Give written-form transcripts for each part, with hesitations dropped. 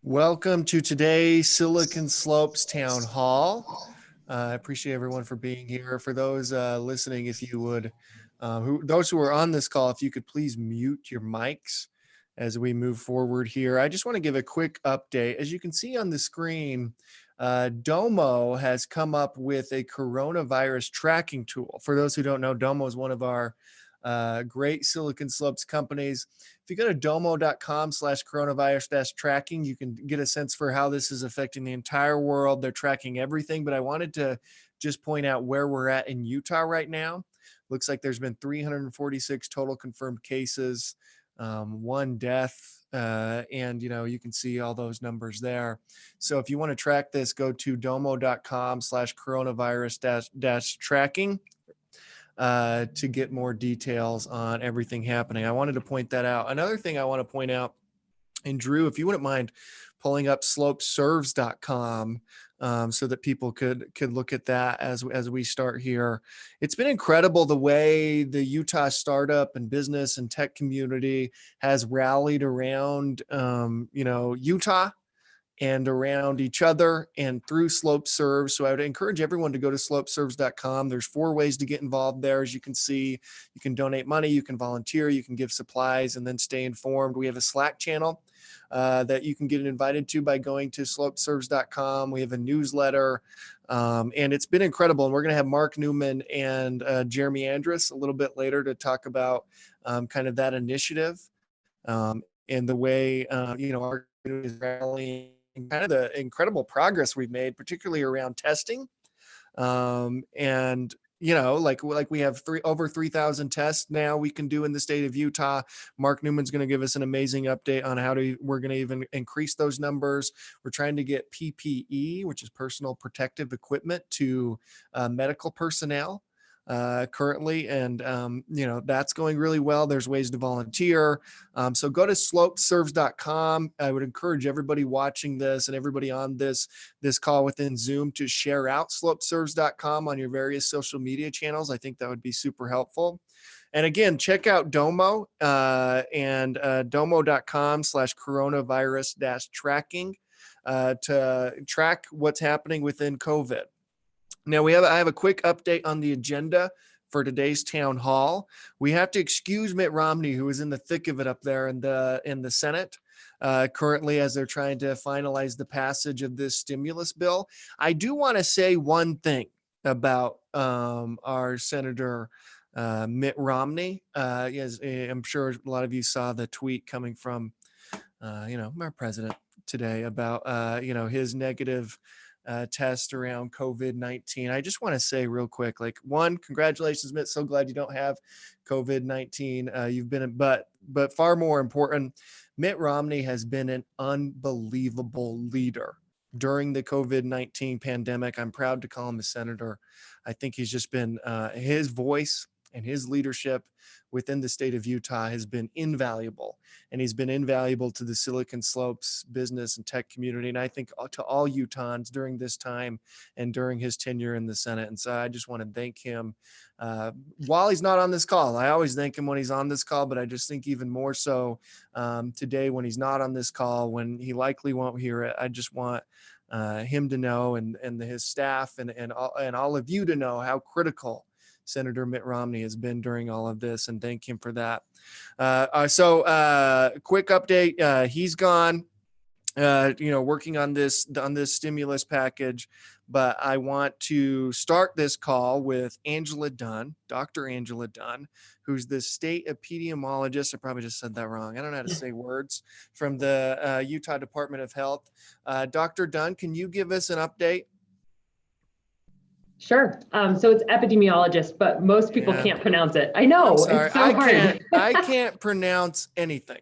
Welcome to today's Silicon Slopes Town Hall. I appreciate everyone for being here. For those listening, if you would, those who are on this call, if you could please mute your mics as we move forward here. I just want to give a quick update. As you can see on the screen, Domo has come up with a coronavirus tracking tool. For those who don't know, Domo is one of our great Silicon Slopes companies. If you go to domo.com/coronavirus-tracking, you can get a sense for how this is affecting the entire world. They're tracking everything, but I wanted to just point out where we're at in Utah right now. Looks like there's been 346 total confirmed cases, one death, and you can see all those numbers there. So if you want to track this, go to domo.com/coronavirus-tracking. To get more details on everything happening. I wanted to point that out. Another thing I want to point out, and Drew, if you wouldn't mind pulling up slopeserves.com so that people could look at that as we start here. It's been incredible the way the Utah startup and business and tech community has rallied around Utah and around each other and through SlopeServes. So I would encourage everyone to go to slopeserves.com. There's 4 ways to get involved there. As you can see, you can donate money, you can volunteer, you can give supplies, and then stay informed. We have a Slack channel that you can get invited to by going to slopeserves.com. We have a newsletter, and it's been incredible. And we're going to have Mark Newman and Jeremy Andrus a little bit later to talk about kind of that initiative and the way, our community is rallying, kind of the incredible progress we've made, particularly around testing. And like we have over 3,000 tests now we can do in the state of Utah. Mark Newman's going to give us an amazing update on how we're going to even increase those numbers. We're trying to get PPE, which is personal protective equipment, to medical personnel currently, and that's going really well. There's ways to volunteer, so go to slopeserves.com. I would encourage everybody watching this and everybody on this call within Zoom to share out slopeserves.com on your various social media channels. I think that would be super helpful. And again, check out Domo and domo.com/coronavirus-tracking to track what's happening within COVID. Now I have a quick update on the agenda for today's town hall. We have to excuse Mitt Romney, who is in the thick of it up there in the Senate currently, as they're trying to finalize the passage of this stimulus bill. I do want to say one thing about our Senator Mitt Romney. Yes, I'm sure a lot of you saw the tweet coming from our president today about his negative test around COVID-19. I just want to say real quick, one, congratulations, Mitt. So glad you don't have COVID-19. You've been, but far more important, Mitt Romney has been an unbelievable leader during the COVID-19 pandemic. I'm proud to call him a senator. I think he's just been, his voice and his leadership within the state of Utah has been invaluable, and he's been invaluable to the Silicon Slopes business and tech community, and I think to all Utahns during this time and during his tenure in the Senate. And so I just want to thank him while he's not on this call. I always thank him when he's on this call, but I just think even more so today when he's not on this call, when he likely won't hear it. I just want him to know, and his staff and all of you to know how critical Senator Mitt Romney has been during all of this, and thank him for that. So quick update, he's gone, working on this stimulus package, but I want to start this call with Angela Dunn, Dr. Angela Dunn, who's the state epidemiologist. I probably just said that wrong. I don't know how to say words, from the Utah Department of Health. Dr. Dunn, can you give us an update? Sure. So it's epidemiologist, but most people can't pronounce it. I know. I'm sorry. It's so hard. I can't pronounce anything.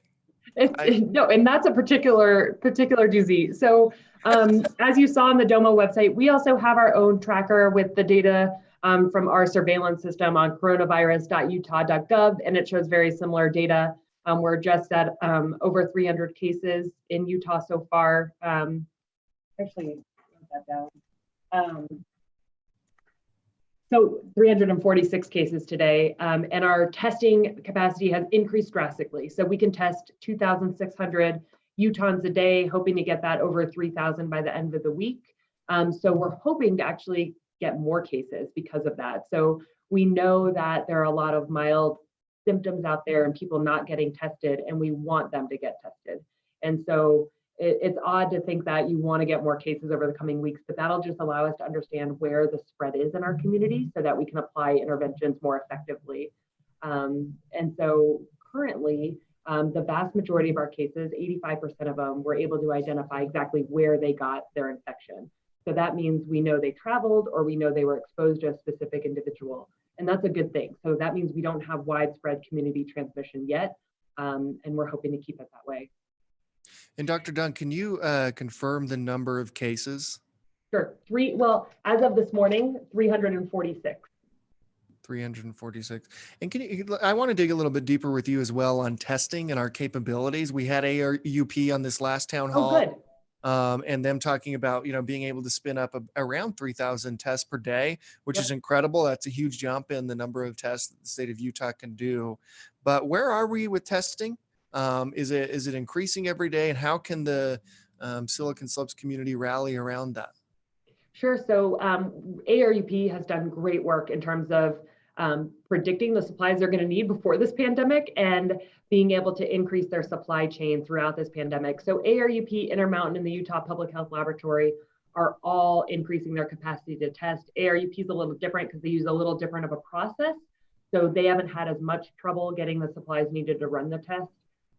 No, and that's a particular doozy. So as you saw on the Domo website, we also have our own tracker with the data from our surveillance system on coronavirus.utah.gov, and it shows very similar data. We're just at over 300 cases in Utah so far. Actually, write that down. So 346 cases today, and our testing capacity has increased drastically. So we can test 2,600 Utahns a day, hoping to get that over 3,000 by the end of the week. So we're hoping to actually get more cases because of that. So we know that there are a lot of mild symptoms out there and people not getting tested, and we want them to get tested. And so it's odd to think that you want to get more cases over the coming weeks, but that'll just allow us to understand where the spread is in our community so that we can apply interventions more effectively. And so currently, the vast majority of our cases, 85% of them, we're able to identify exactly where they got their infection. So that means we know they traveled or we know they were exposed to a specific individual. And that's a good thing. So that means we don't have widespread community transmission yet. And we're hoping to keep it that way. And Dr. Dunn, can you confirm the number of cases? Sure. Well, as of this morning, 346. 346. And I want to dig a little bit deeper with you as well on testing and our capabilities. We had ARUP on this last town hall. Oh, good. And them talking about, being able to spin up around 3,000 tests per day, which Yep. is incredible. That's a huge jump in the number of tests that the state of Utah can do. But where are we with testing? Is it increasing every day? And how can the Silicon Slopes community rally around that? Sure. So ARUP has done great work in terms of predicting the supplies they're going to need before this pandemic and being able to increase their supply chain throughout this pandemic. So ARUP, Intermountain, and the Utah Public Health Laboratory are all increasing their capacity to test. ARUP is a little different because they use a little different of a process. So they haven't had as much trouble getting the supplies needed to run the test.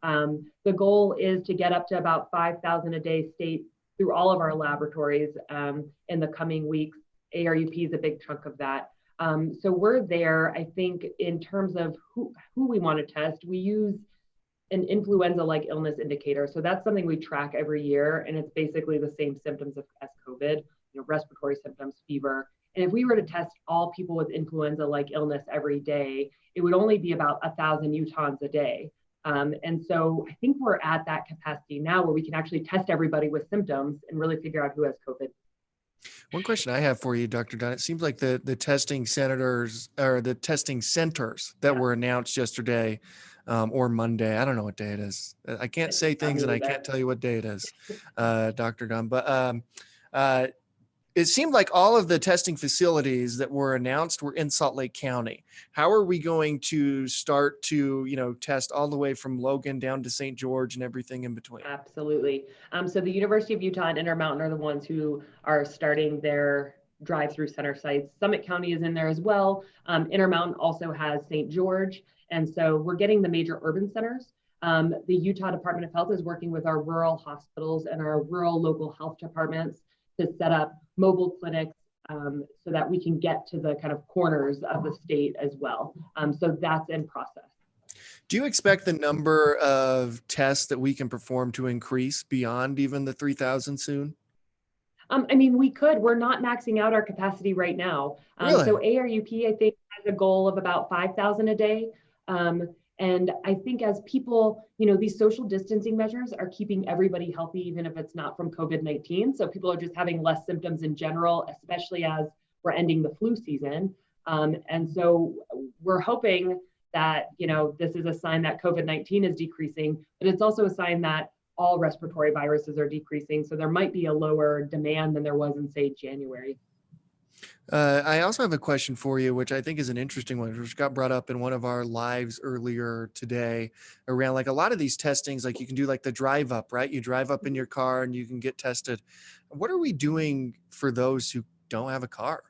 The goal is to get up to about 5,000 a day state through all of our laboratories in the coming weeks. ARUP is a big chunk of that. So we're there. I think in terms of who we want to test, we use an influenza-like illness indicator. So that's something we track every year, and it's basically the same symptoms as COVID, respiratory symptoms, fever. And if we were to test all people with influenza-like illness every day, it would only be about 1,000 Utahns a day. And so I think we're at that capacity now where we can actually test everybody with symptoms and really figure out who has COVID. One question I have for you, Dr. Dunn, it seems like the testing centers or the testing centers that were announced yesterday or Monday, I don't know what day it is. I can't say things and I can't tell you what day it is, Dr. Dunn, but it seemed like all of the testing facilities that were announced were in Salt Lake County. How are we going to start to, test all the way from Logan down to St. George and everything in between? Absolutely. So the University of Utah and Intermountain are the ones who are starting their drive-through center sites. Summit County is in there as well. Intermountain also has St. George. And so we're getting the major urban centers. The Utah Department of Health is working with our rural hospitals and our rural local health departments to set up mobile clinics so that we can get to the kind of corners of the state as well. So that's in process. Do you expect the number of tests that we can perform to increase beyond even the 3,000 soon? We could. We're not maxing out our capacity right now. Really? So ARUP, I think, has a goal of about 5,000 a day. And I think as people, these social distancing measures are keeping everybody healthy, even if it's not from COVID-19. So people are just having less symptoms in general, especially as we're ending the flu season. And so we're hoping that, this is a sign that COVID-19 is decreasing, but it's also a sign that all respiratory viruses are decreasing. So there might be a lower demand than there was in, say, January. I also have a question for you, which I think is an interesting one, which got brought up in one of our lives earlier today around like a lot of these testings, like you can do like the drive up, right? You drive up in your car and you can get tested. What are we doing for those who don't have a car?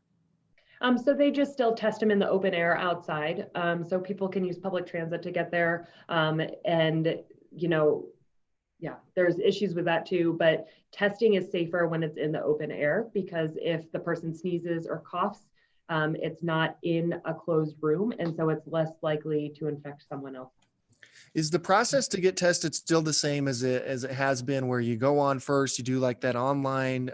So they just still test them in the open air outside. So people can use public transit to get there. There's issues with that too, but testing is safer when it's in the open air because if the person sneezes or coughs, it's not in a closed room. And so it's less likely to infect someone else. Is the process to get tested still the same as it has been, where you go on first, you do like that online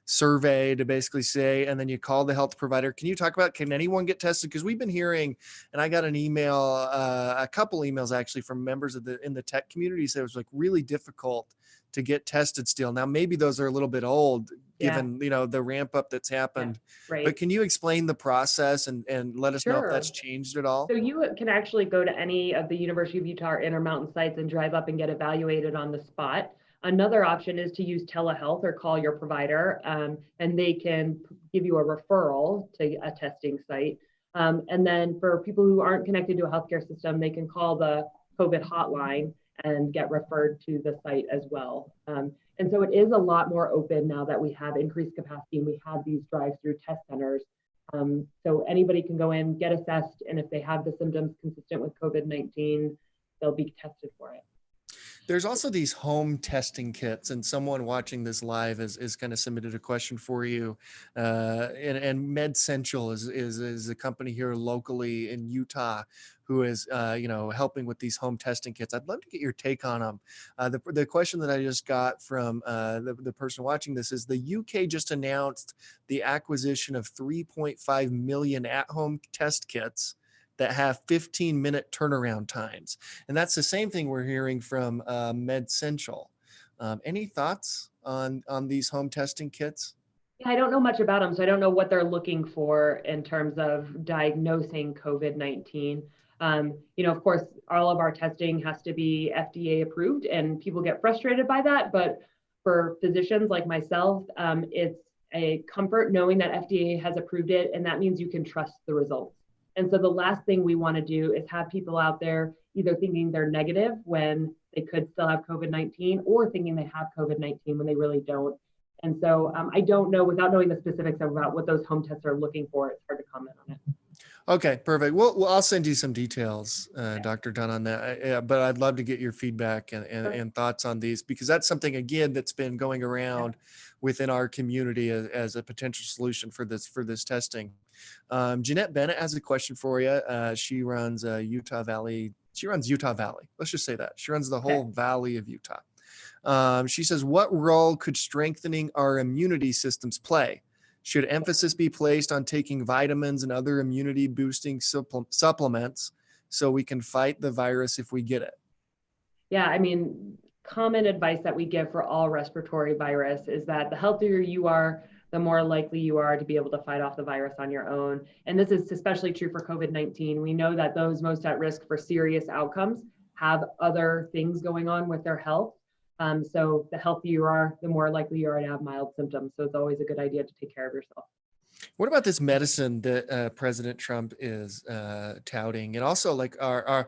survey to basically say, and then you call the health provider? Can you talk about, can anyone get tested? Because we've been hearing, and I got an email, a couple emails actually from members in the tech community, said it was like really difficult to get tested still. Now, maybe those are a little bit old. given, the ramp up that's happened. Right. But can you explain the process and let us know if that's Sure. changed at all? So you can actually go to any of the University of Utah or Intermountain sites and drive up and get evaluated on the spot. Another option is to use telehealth or call your provider, and they can give you a referral to a testing site. And then for people who aren't connected to a healthcare system, they can call the COVID hotline and get referred to the site as well. And so it is a lot more open now that we have increased capacity and we have these drive-through test centers. So anybody can go in, get assessed, and if they have the symptoms consistent with COVID-19, they'll be tested for it. There's also these home testing kits, and someone watching this live is kind of submitted a question for you. And Med Central is a company here locally in Utah who is helping with these home testing kits. I'd love to get your take on them. The question that I just got from the person watching this is, the UK just announced the acquisition of 3.5 million at-home test kits that have 15-minute turnaround times. And that's the same thing we're hearing from Med Central. Any thoughts on these home testing kits? Yeah, I don't know much about them, so I don't know what they're looking for in terms of diagnosing COVID-19. Of course, all of our testing has to be FDA approved, and people get frustrated by that. But for physicians like myself, it's a comfort knowing that FDA has approved it, and that means you can trust the results. And so the last thing we want to do is have people out there either thinking they're negative when they could still have COVID-19, or thinking they have COVID-19 when they really don't. And so I don't know, without knowing the specifics about what those home tests are looking for, it's hard to comment on it. Okay, perfect. Well, I'll send you some details, Dr. Dunn, on that. But I'd love to get your feedback and thoughts on these, because that's something, again, that's been going around within our community as a potential solution for this testing. Jeanette Bennett has a question for you. She runs Utah Valley. She runs Utah Valley. Let's just say that. She runs the whole valley of Utah. She says, what role could strengthening our immunity systems play? Should emphasis be placed on taking vitamins and other immunity boosting supplements so we can fight the virus if we get it? Yeah, I mean, common advice that we give for all respiratory virus is that the healthier you are, the more likely you are to be able to fight off the virus on your own. And this is especially true for COVID-19. We know that those most at risk for serious outcomes have other things going on with their health. So the healthier you are, the more likely you are to have mild symptoms. So it's always a good idea to take care of yourself. What about this medicine that President Trump is touting? And also, like our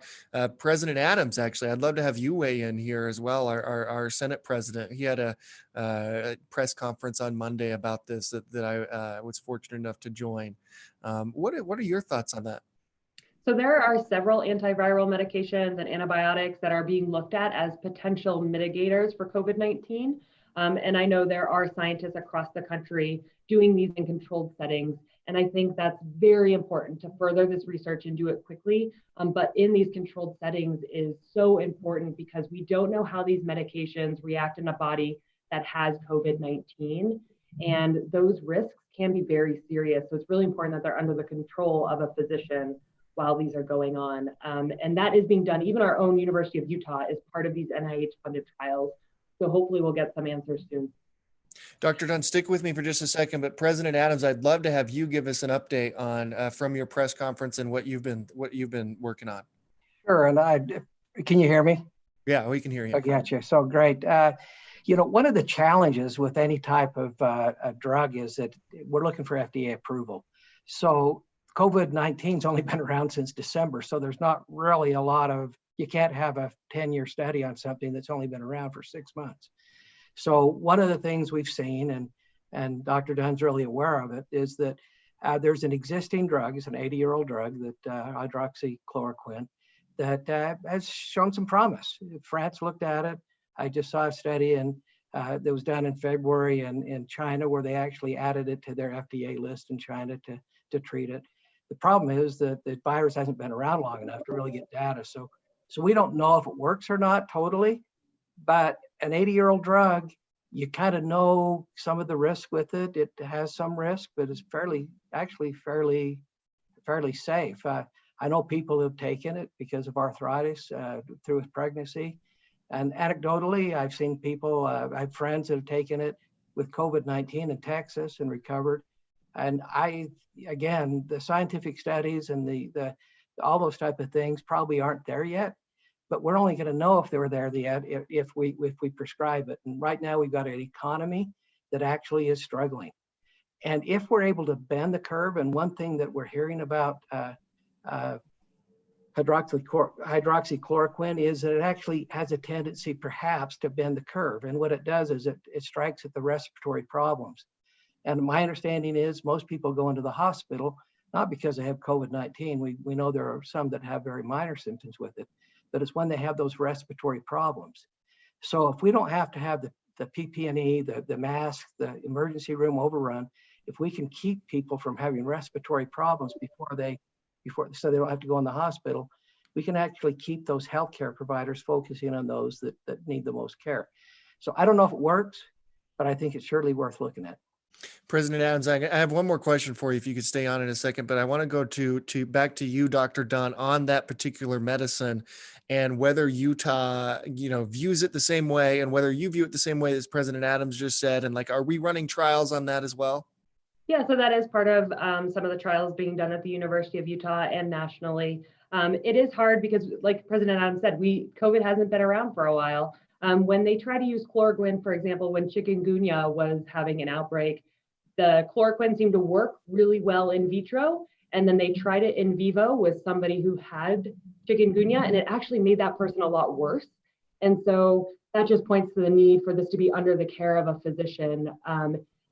President Adams, actually, I'd love to have you weigh in here as well, our Senate president. He had a press conference on Monday about this that I was fortunate enough to join. What are your thoughts on that? So there are several antiviral medications and antibiotics that are being looked at as potential mitigators for COVID-19. And I know there are scientists across the country doing these in controlled settings. And I think that's very important to further this research and do it quickly. But in these controlled settings is so important because we don't know how these medications react in a body that has COVID-19. And those risks can be very serious. So it's really important that they're under the control of a physician while these are going on. And that is being done. Even our own University of Utah is part of these NIH-funded trials. So hopefully we'll get some answers soon. Dr. Dunn, stick with me for just a second, but President Adams, I'd love to have you give us an update on from your press conference and what you've been working on. Sure, and can you hear me? Yeah, we can hear you. I got you. So great. One of the challenges with any type of a drug is that we're looking for FDA approval. So COVID-19's only been around since December, so there's not really a lot of, you can't have a 10-year study on something that's only been around for 6 months. So one of the things we've seen, and Dr. Dunn's really aware of it, is that there's an existing drug, it's an 80-year-old drug, that hydroxychloroquine, that has shown some promise. France looked at it. I just saw a study that was done in February in China where they actually added it to their FDA list in China to treat it. The problem is that the virus hasn't been around long enough to really get data. So we don't know if it works or not totally, but an 80-year-old drug, you kind of know some of the risk with it. It has some risk, but it's fairly safe. I know people who've taken it because of arthritis through his pregnancy. And anecdotally, I've seen people, I have friends that have taken it with COVID-19 in Texas and recovered. And again, the scientific studies and the all those type of things probably aren't there yet, but we're only going to know if they were there yet if we prescribe it. And right now we've got an economy that actually is struggling. And if we're able to bend the curve, and one thing that we're hearing about hydroxychloroquine is that it actually has a tendency perhaps to bend the curve. And what it does is it strikes at the respiratory problems. And my understanding is most people go into the hospital, not because they have COVID-19. We know there are some that have very minor symptoms with it, but it's when they have those respiratory problems. So if we don't have to have the PPE, the mask, the emergency room overrun, if we can keep people from having respiratory problems so they don't have to go in the hospital, we can actually keep those healthcare providers focusing on those that need the most care. So I don't know if it works, but I think it's surely worth looking at. President Adams, I have one more question for you, if you could stay on in a second, but I want to go to back to you, Dr. Dunn, on that particular medicine and whether Utah, views it the same way, and whether you view it the same way as President Adams just said, and are we running trials on that as well? Yeah, so that is part of some of the trials being done at the University of Utah and nationally. It is hard because, like President Adams said, COVID hasn't been around for a while. When they try to use chloroquine, for example, when chikungunya was having an outbreak, the chloroquine seemed to work really well in vitro, and then they tried it in vivo with somebody who had chikungunya, and it actually made that person a lot worse. And so that just points to the need for this to be under the care of a physician.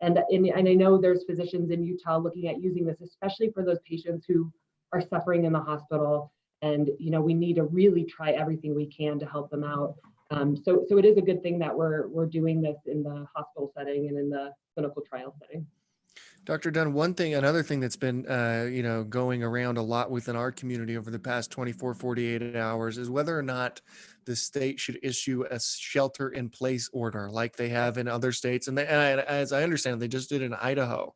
And I know there's physicians in Utah looking at using this, especially for those patients who are suffering in the hospital. And we need to really try everything we can to help them out. So it is a good thing that we're doing this in the hospital setting and in the clinical trial setting. Dr. Dunn, another thing that's been, going around a lot within our community over the past 24, 48 hours is whether or not the state should issue a shelter-in-place order like they have in other states. And as I understand, they just did in Idaho.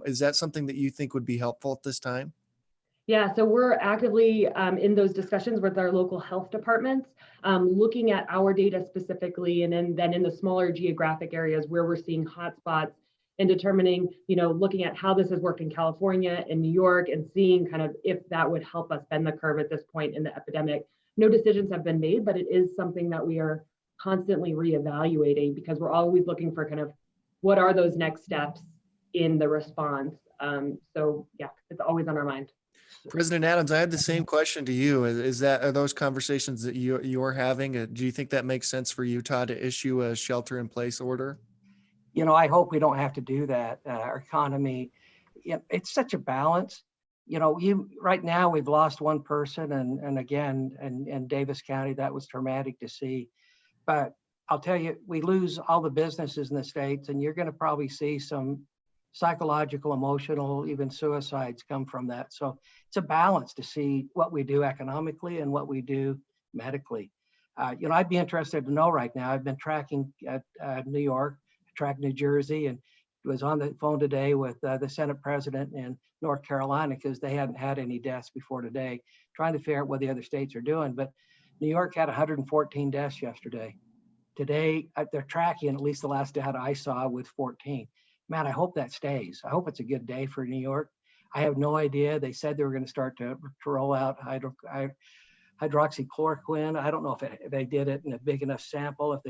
Is that something that you think would be helpful at this time? Yeah, so we're actively in those discussions with our local health departments, looking at our data specifically, and then in the smaller geographic areas where we're seeing hotspots, and determining, looking at how this has worked in California and New York, and seeing kind of if that would help us bend the curve at this point in the epidemic. No decisions have been made, but it is something that we are constantly reevaluating, because we're always looking for kind of what are those next steps in the response. So yeah, it's always on our mind. President Adams, I had the same question to you. Are those conversations that you're having? Do you think that makes sense for Utah to issue a shelter-in-place order? I hope we don't have to do that. Our economy, it's such a balance. Right now we've lost one person, and again, in Davis County, that was traumatic to see. But I'll tell you, we lose all the businesses in the states, and you're going to probably see some psychological, emotional, even suicides come from that. So it's a balance to see what we do economically and what we do medically. I'd be interested to know right now. I've been tracking New York, tracked New Jersey, and was on the phone today with the Senate president in North Carolina, because they hadn't had any deaths before today, trying to figure out what the other states are doing. But New York had 114 deaths yesterday. Today, they're tracking, at least the last data I saw, with 14. Man, I hope that stays. I hope it's a good day for New York. I have no idea. They said they were going to start to roll out hydroxychloroquine. I don't know if they did it in a big enough sample.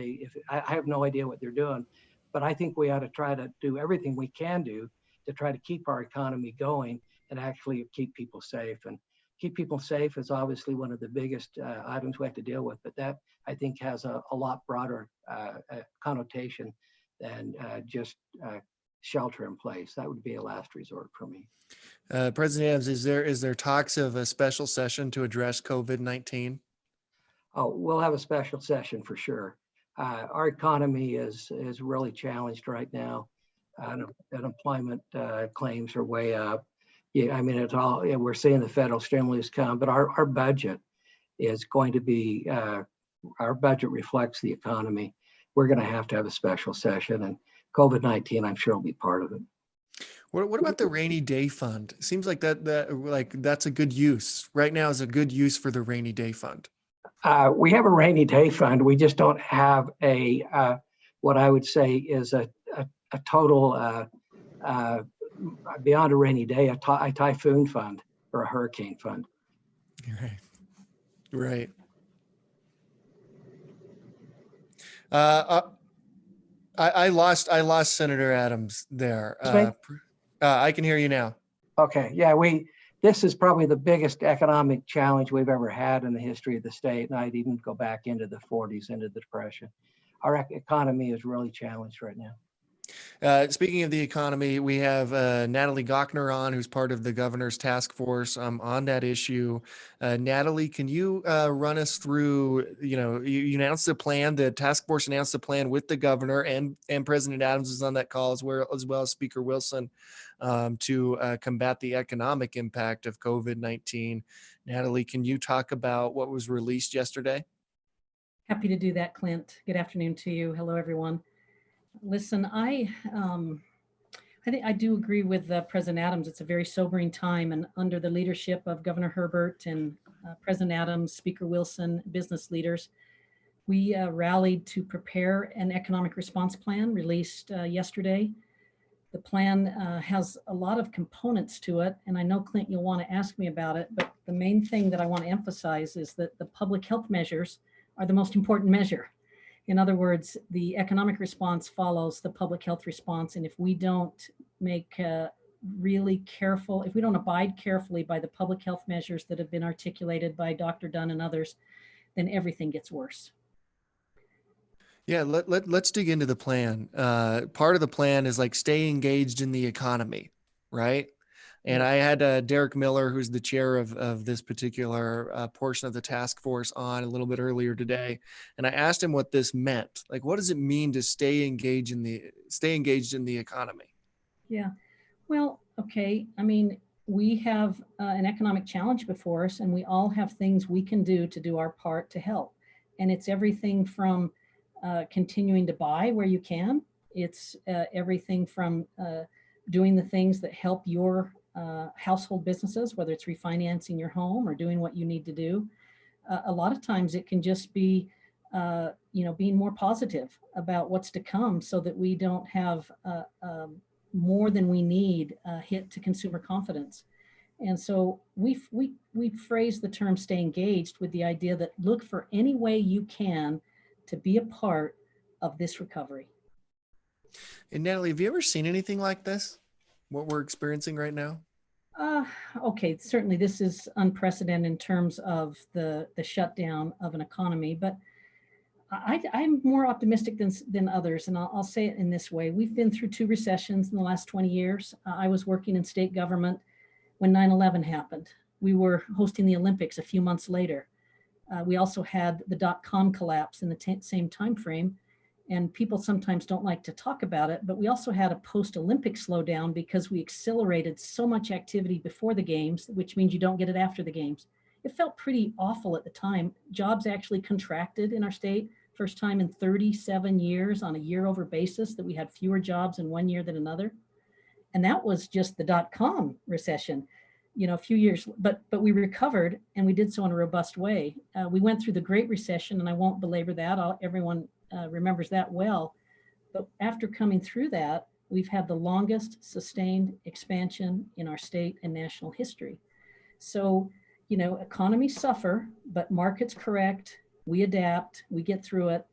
I have no idea what they're doing. But I think we ought to try to do everything we can do to try to keep our economy going and actually keep people safe. And keep people safe is obviously one of the biggest items we have to deal with. But that, I think, has a lot broader connotation than just shelter in place. That would be a last resort for me. President Adams, is there talks of a special session to address COVID-19? Oh, we'll have a special session for sure. Our economy is really challenged right now. Unemployment claims are way up. Yeah, I mean, we're seeing the federal stimulus come, but our budget is going to be, our budget reflects the economy. We're going to have a special session, and COVID-19, I'm sure, will be part of it. What about the rainy day fund? It seems like that's a good use. Right now is a good use for the rainy day fund. We have a rainy day fund. We just don't have what I would say is a a total, beyond a rainy day, a typhoon fund or a hurricane fund. Right. Right. I lost Senator Adams there. I can hear you now. Okay, yeah, this is probably the biggest economic challenge we've ever had in the history of the state, and I'd even go back into the 40s, into the Depression. Our economy is really challenged right now. Speaking of the economy, we have Natalie Gochner on, who's part of the governor's task force on that issue. Natalie, can you run us through, you announced the plan, the task force announced the plan with the governor, and President Adams was on that call as well as Speaker Wilson, to combat the economic impact of COVID-19. Natalie, can you talk about what was released yesterday? Happy to do that, Clint. Good afternoon to you. Hello, everyone. Listen, I think I do agree with President Adams. It's a very sobering time, and under the leadership of Governor Herbert and President Adams, Speaker Wilson, business leaders, we rallied to prepare an economic response plan released yesterday. The plan has a lot of components to it, and I know, Clint, you'll want to ask me about it, but the main thing that I want to emphasize is that the public health measures are the most important measure. In other words, the economic response follows the public health response. And if we don't make really careful, if we don't abide carefully by the public health measures that have been articulated by Dr. Dunn and others, then everything gets worse. Yeah, let's dig into the plan. Part of the plan is like stay engaged in the economy, right? And I had Derek Miller, who's the chair of this particular portion of the task force, on a little bit earlier today, and I asked him what this meant. Like, what does it mean to stay engaged in the economy? Yeah, well, okay. I mean, we have an economic challenge before us, and we all have things we can do to do our part to help. And it's everything from continuing to buy where you can. It's everything from doing the things that help your household businesses, whether it's refinancing your home or doing what you need to do. A lot of times it can just be, being more positive about what's to come, so that we don't have more than we need hit to consumer confidence. And so we phrase the term "stay engaged" with the idea that look for any way you can to be a part of this recovery. And Natalie, have you ever seen anything like this? What we're experiencing right now? Okay, certainly this is unprecedented in terms of the shutdown of an economy, but I'm more optimistic than others, and I'll say it in this way. We've been through 2 recessions in the last 20 years. I was working in state government when 9/11 happened. We were hosting the Olympics a few months later. We also had the .com collapse in the same time frame. And people sometimes don't like to talk about it, but we also had a post-Olympic slowdown because we accelerated so much activity before the games, which means you don't get it after the games. It felt pretty awful at the time. Jobs actually contracted in our state, first time in 37 years on a year-over basis that we had fewer jobs in one year than another. And that was just the .com recession, a few years, but we recovered, and we did so in a robust way. We went through the Great Recession, and I won't belabor that. Everyone remembers that well. But after coming through that, we've had the longest sustained expansion in our state and national history. So, economies suffer, but markets correct, we adapt, we get through it.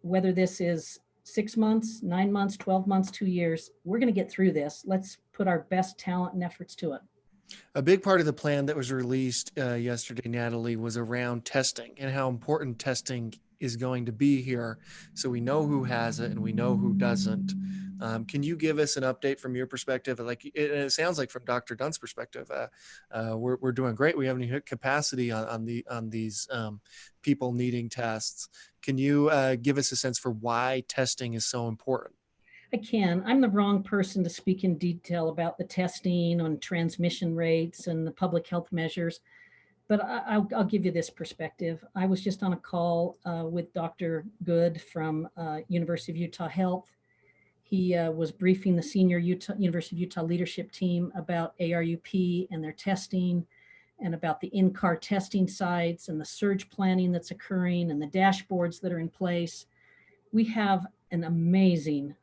Whether this is 6 months, 9 months, 12 months, 2 years, we're going to get through this. Let's put our best talent and efforts to it. A big part of the plan that was released yesterday, Natalie, was around testing and how important testing is going to be here, so we know who has it and we know who doesn't. Can you give us an update from your perspective? Like it sounds like from Dr. Dunn's perspective, we're doing great. We haven't hit capacity on these people needing tests. Can you give us a sense for why testing is so important? I can. I'm the wrong person to speak in detail about the testing on transmission rates and the public health measures, but I'll give you this perspective. I was just on a call with Dr. Good from University of Utah Health. He was briefing the senior University of Utah leadership team about ARUP and their testing, and about the in-car testing sites and the surge planning that's occurring and the dashboards that are in place. We have an amazing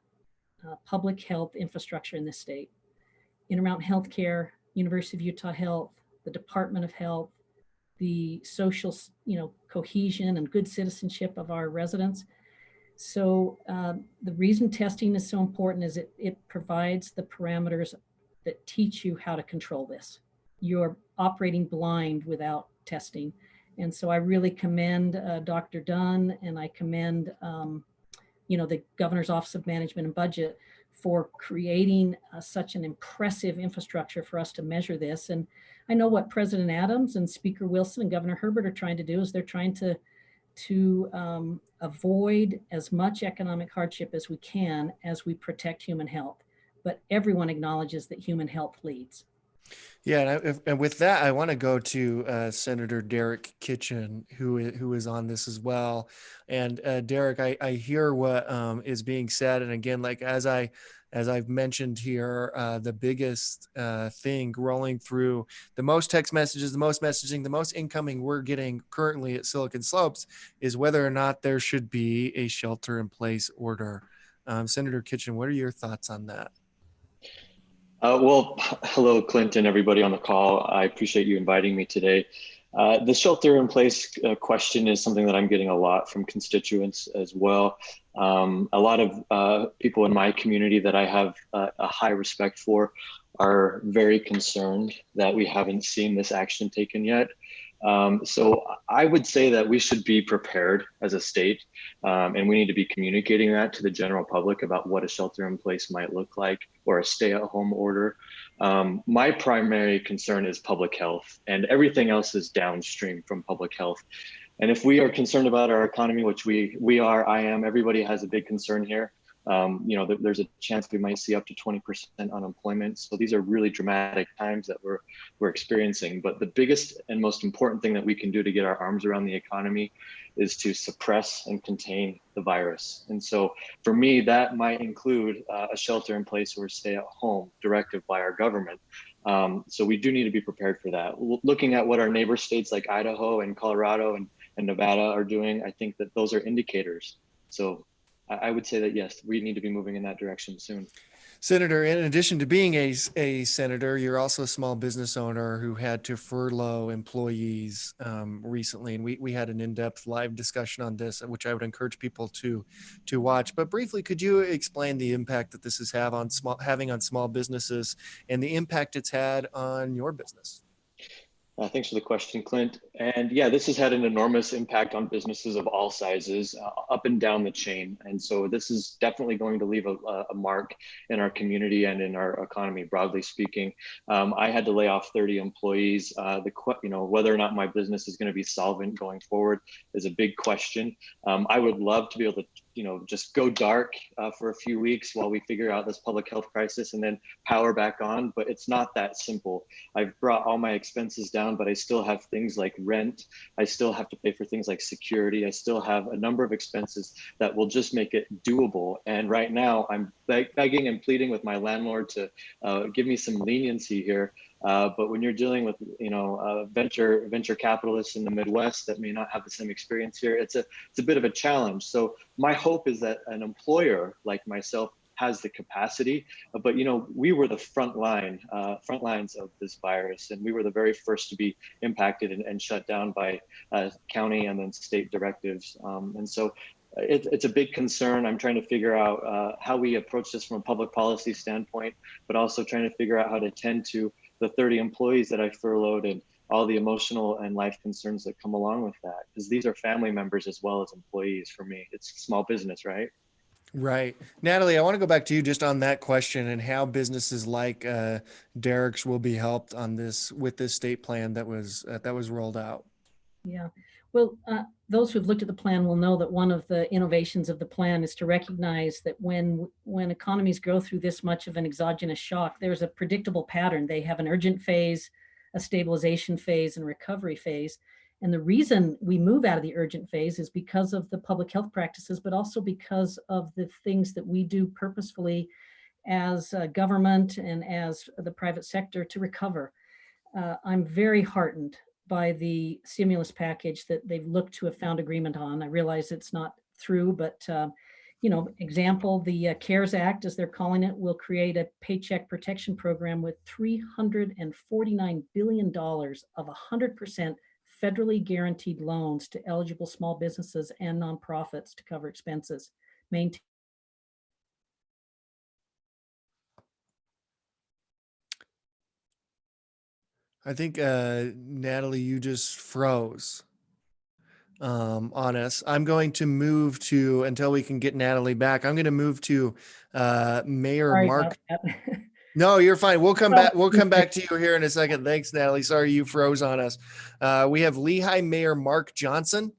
public health infrastructure in this state. Intermountain Healthcare, University of Utah Health, the Department of Health, the social, cohesion and good citizenship of our residents. So the reason testing is so important is it provides the parameters that teach you how to control this. You're operating blind without testing. And so I really commend Dr. Dunn, and I commend the Governor's Office of Management and Budget for creating such an impressive infrastructure for us to measure this. And I know what President Adams and Speaker Wilson and Governor Herbert are trying to do is they're trying to avoid as much economic hardship as we can as we protect human health. But everyone acknowledges that human health leads. Yeah, and with that, I want to go to Senator Derek Kitchen, who is on this as well. And Derek, I hear what is being said, and again, like as I've mentioned here, the biggest thing rolling through the most text messages, the most messaging, the most incoming we're getting currently at Silicon Slopes is whether or not there should be a shelter-in-place order. Senator Kitchen, what are your thoughts on that? Well, hello, Clint, and everybody on the call. I appreciate you inviting me today. The shelter-in-place question is something that I'm getting a lot from constituents as well. A lot of people in my community that I have a high respect for are very concerned that we haven't seen this action taken yet. So I would say that we should be prepared as a state, and we need to be communicating that to the general public about what a shelter-in-place might look like, or a stay-at-home order. My primary concern is public health, and everything else is downstream from public health. And if we are concerned about our economy, which we are, I am, everybody has a big concern here. There's a chance we might see up to 20% unemployment. So these are really dramatic times that we're experiencing. But the biggest and most important thing that we can do to get our arms around the economy is to suppress and contain the virus. And so for me, that might include a shelter in place or stay at home directive by our government. So we do need to be prepared for that. Looking at what our neighbor states like Idaho and Colorado and Nevada are doing, I think that those are indicators. So I would say that, yes, we need to be moving in that direction soon. Senator, in addition to being a senator, you're also a small business owner who had to furlough employees recently. And we had an in-depth live discussion on this, which I would encourage people to watch. But briefly, could you explain the impact that this is having on small businesses and the impact it's had on your business? Thanks for the question, Clint. And yeah, this has had an enormous impact on businesses of all sizes up and down the chain. And so this is definitely going to leave a mark in our community and in our economy, broadly speaking. I had to lay off 30 employees. Whether or not my business is going to be solvent going forward is a big question. I would love to be able to just go dark for a few weeks while we figure out this public health crisis and then power back on, but it's not that simple. I've brought all my expenses down, but I still have things like rent. I still have to pay for things like security. I still have a number of expenses that will just make it doable. And right now I'm begging and pleading with my landlord to give me some leniency here. But when you're dealing with, venture capitalists in the Midwest that may not have the same experience here, it's a bit of a challenge. So my hope is that an employer like myself has the capacity, but we were the front lines of this virus, and we were the very first to be impacted and shut down by county and then state directives. And so it's a big concern. I'm trying to figure out how we approach this from a public policy standpoint, but also trying to figure out how to tend to the 30 employees that I furloughed and all the emotional and life concerns that come along with that, because these are family members as well as employees for me. It's small business, right? Right. Natalie, I want to go back to you just on that question and how businesses like Derek's will be helped on this with this state plan that was rolled out. Yeah. Well, those who've looked at the plan will know that one of the innovations of the plan is to recognize that when economies go through this much of an exogenous shock, there's a predictable pattern. They have an urgent phase, a stabilization phase, and recovery phase. And the reason we move out of the urgent phase is because of the public health practices, but also because of the things that we do purposefully as government and as the private sector to recover. I'm very heartened by the stimulus package that they've looked to have found agreement on. I realize it's not through, but Example, the CARES Act, as they're calling it, will create a paycheck protection program with $349 billion of 100% federally guaranteed loans to eligible small businesses and nonprofits to cover expenses. I think, Natalie, you just froze on us. I'm going to move to, until we can get Natalie back, I'm going to move to Mayor Sorry Mark. about that. No, you're fine. We'll come back. We'll come back to you here in a second. Thanks, Natalie. Sorry you froze on us. We have Lehigh Mayor Mark Johnson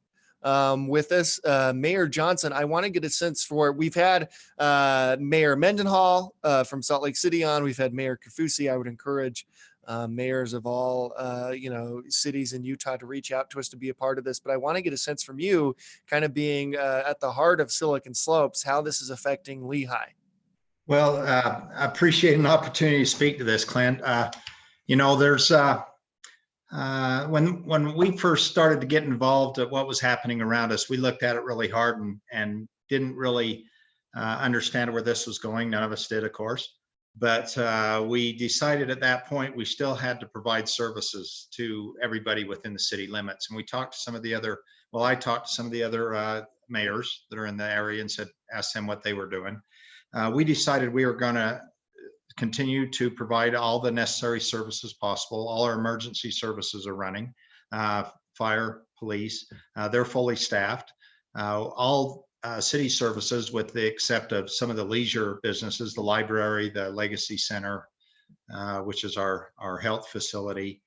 with us. Mayor Johnson, I want to get a sense for, we've had Mayor Mendenhall from Salt Lake City on. We've had Mayor Kafusi. I would encourage mayors of all cities in Utah to reach out to us to be a part of this. But I want to get a sense from you, kind of being at the heart of Silicon Slopes, how this is affecting Lehigh. Well, I appreciate an opportunity to speak to this, Clint. There's when we first started to get involved at what was happening around us, we looked at it really hard and didn't really understand where this was going. None of us did, of course. But we decided at that point we still had to provide services to everybody within the city limits. And we talked to some of the other, I talked to some of the other mayors that are in the area and asked them what they were doing. We decided we were going to continue to provide all the necessary services possible. All our emergency services are running, fire, police, they're fully staffed. All city services, with the except of some of the leisure businesses, the library, the Legacy Center, which is our health facility,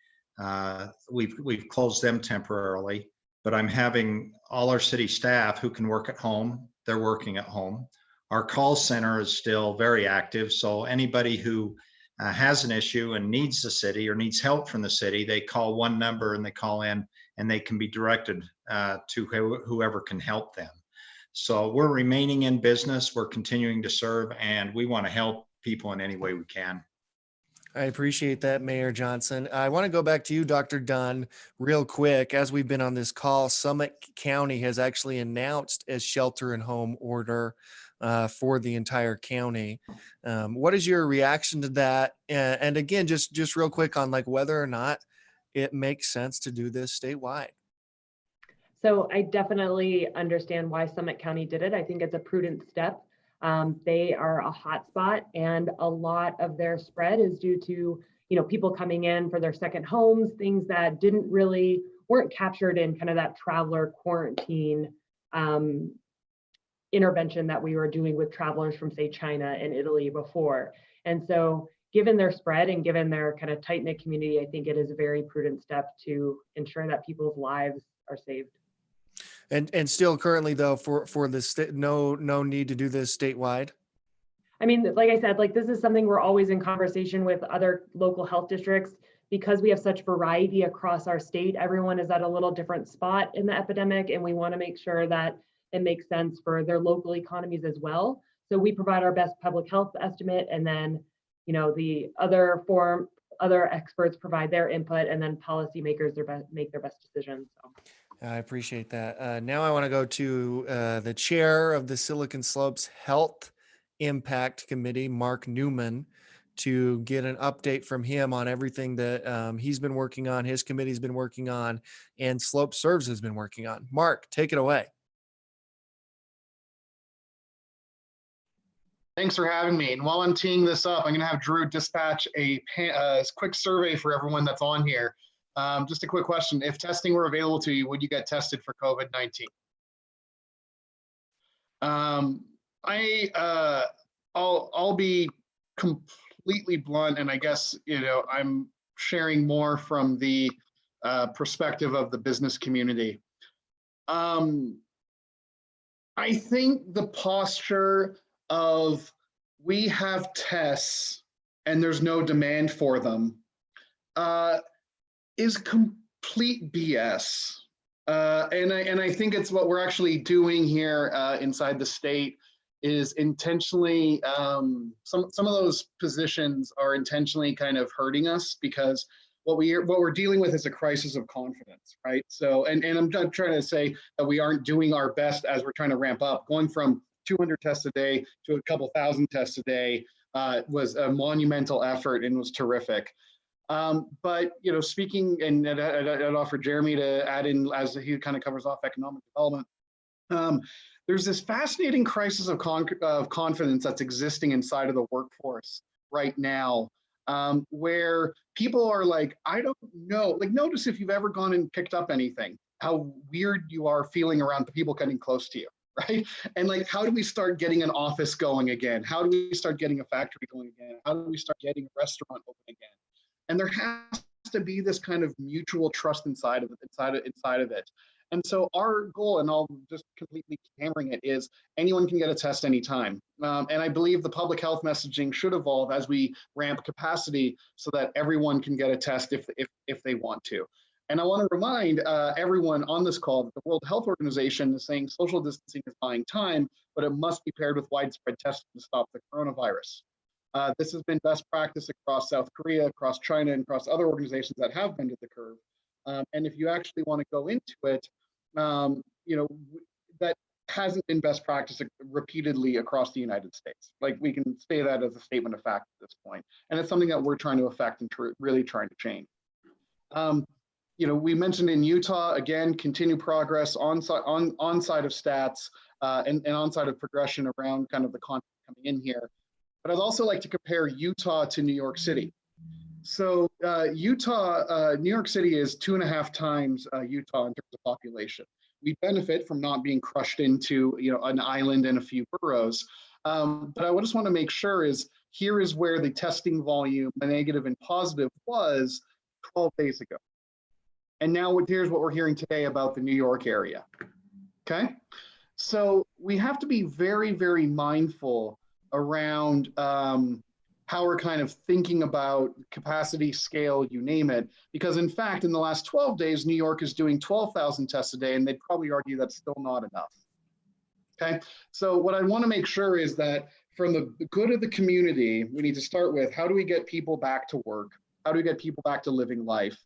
we've closed them temporarily. But I'm having all our city staff who can work at home, they're working at home. Our call center is still very active. So anybody who has an issue and needs the city or needs help from the city, they call one number and they call in and they can be directed to whoever can help them. So we're remaining in business. We're continuing to serve, and we want to help people in any way we can. I appreciate that, Mayor Johnson. I want to go back to you, Dr. Dunn, real quick. As we've been on this call, Summit County has actually announced a shelter-in-home order for the entire county. What is your reaction to that? And again, just real quick on like whether or not it makes sense to do this statewide. So I definitely understand why Summit County did it. I think it's a prudent step. They are a hotspot, and a lot of their spread is due to people coming in for their second homes, things that weren't captured in kind of that traveler quarantine intervention that we were doing with travelers from, say, China and Italy before. And so given their spread and given their kind of tight-knit community, I think it is a very prudent step to ensure that people's lives are saved. And still currently though, for the no need to do this statewide. I mean, like I said, this is something we're always in conversation with other local health districts, because we have such variety across our state. Everyone is at a little different spot in the epidemic, and we want to make sure that it makes sense for their local economies as well. So we provide our best public health estimate, and then, the other experts provide their input, and then policymakers make their best decisions. So. I appreciate that. Now I want to go to the chair of the Silicon Slopes Health Impact Committee, Mark Newman, to get an update from him on everything that he's been working on, his committee's been working on, and Slope Serves has been working on. Mark, take it away. Thanks for having me. And while I'm teeing this up, I'm going to have Drew dispatch a quick survey for everyone that's on here. Just a quick question. If testing were available to you, would you get tested for COVID-19? I'll be completely blunt, and I guess, I'm sharing more from the perspective of the business community. I think the posture of we have tests and there's no demand for them is complete BS. And I think it's what we're actually doing here inside the state is intentionally, some of those positions are intentionally kind of hurting us, because what we're dealing with is a crisis of confidence, right? So, and I'm not trying to say that we aren't doing our best as we're trying to ramp up, going from 200 tests a day to a couple thousand tests a day was a monumental effort and was terrific. But speaking, and I'd offer Jeremy to add in as he kind of covers off economic development. There's this fascinating crisis of confidence that's existing inside of the workforce right now, where people are like, I don't know. Like, notice if you've ever gone and picked up anything, how weird you are feeling around the people getting close to you, right? And like, how do we start getting an office going again? How do we start getting a factory going again? How do we start getting a restaurant open again? And there has to be this kind of mutual trust inside of it. And so our goal, and I'll just completely hammering it, is anyone can get a test anytime. And I believe the public health messaging should evolve as we ramp capacity so that everyone can get a test if they want to. And I want to remind everyone on this call that the World Health Organization is saying social distancing is buying time, but it must be paired with widespread testing to stop the coronavirus. This has been best practice across South Korea, across China, and across other organizations that have bended the curve. And if you actually want to go into it, that hasn't been best practice repeatedly across the United States. Like, we can say that as a statement of fact at this point. And it's something that we're trying to affect and really trying to change. We mentioned in Utah, again, continued progress on side of stats and on side of progression around kind of the content coming in here. But I'd also like to compare Utah to New York City. So New York City is 2.5 times Utah in terms of population. We benefit from not being crushed into an island and a few boroughs. But I just want to make sure here is where the testing volume, the negative and positive, was 12 days ago. And now here's what we're hearing today about the New York area. Okay, so we have to be very, very mindful around how we're kind of thinking about capacity, scale, you name it. Because in fact, in the last 12 days, New York is doing 12,000 tests a day, and they'd probably argue that's still not enough. Okay, so what I want to make sure is that from the good of the community, we need to start with, how do we get people back to work? How do we get people back to living life?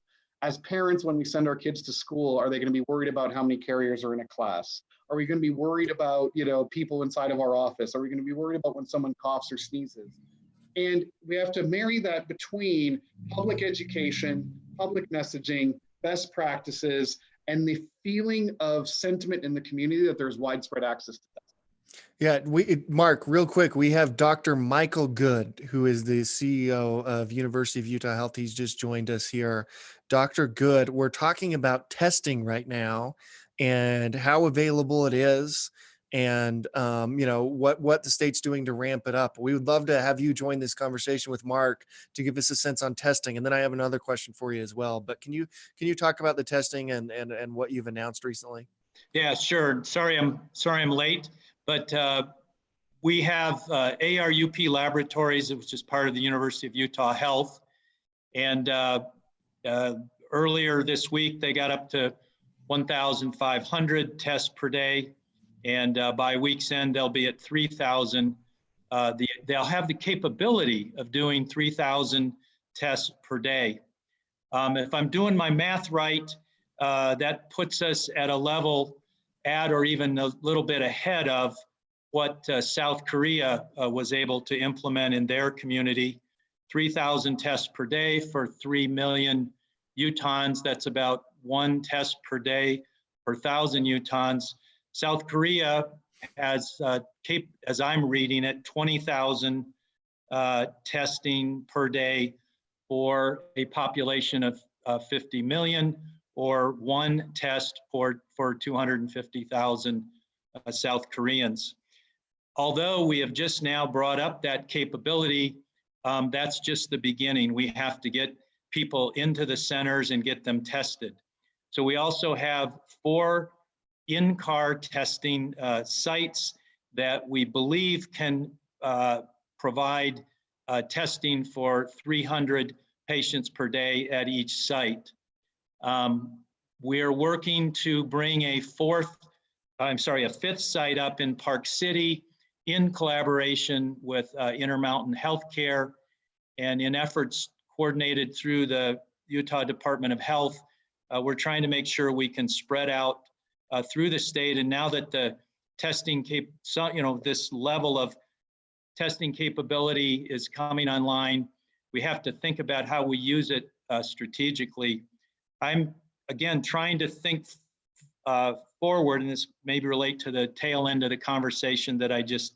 As parents, when we send our kids to school, are they going to be worried about how many carriers are in a class? Are we going to be worried about, people inside of our office? Are we going to be worried about when someone coughs or sneezes? And we have to marry that between public education, public messaging, best practices, and the feeling of sentiment in the community that there's widespread access to testing. Yeah, Mark, real quick, we have Dr. Michael Good, who is the CEO of University of Utah Health. He's just joined us here. Dr. Good, we're talking about testing right now and how available it is, and what the state's doing to ramp it up. We would love to have you join this conversation with Mark to give us a sense on testing. And then I have another question for you as well. But can you talk about the testing and what you've announced recently? Yeah, sure. Sorry I'm late, but we have ARUP Laboratories, which is part of the University of Utah Health. And earlier this week, they got up to 1,500 tests per day. And by week's end, they'll be at 3,000. They'll have the capability of doing 3,000 tests per day. If I'm doing my math right, that puts us at a level at or even a little bit ahead of what South Korea was able to implement in their community. 3,000 tests per day for 3 million Utahns. That's about 1 test per day per 1,000 Utahns. South Korea has, as I'm reading it, 20,000 testing per day for a population of 50 million, or 1 test for 250,000 South Koreans. Although we have just now brought up that capability, that's just the beginning. We have to get people into the centers and get them tested. So we also have 4 in-car testing sites that we believe can provide testing for 300 patients per day at each site. We're working to bring a 5th site up in Park City in collaboration with Intermountain Healthcare, and in efforts coordinated through the Utah Department of Health, we're trying to make sure we can spread out through the state. And now that the testing this level of testing capability is coming online. We have to think about how we use it strategically. I'm, again, trying to think forward, and this maybe relate to the tail end of the conversation that I just,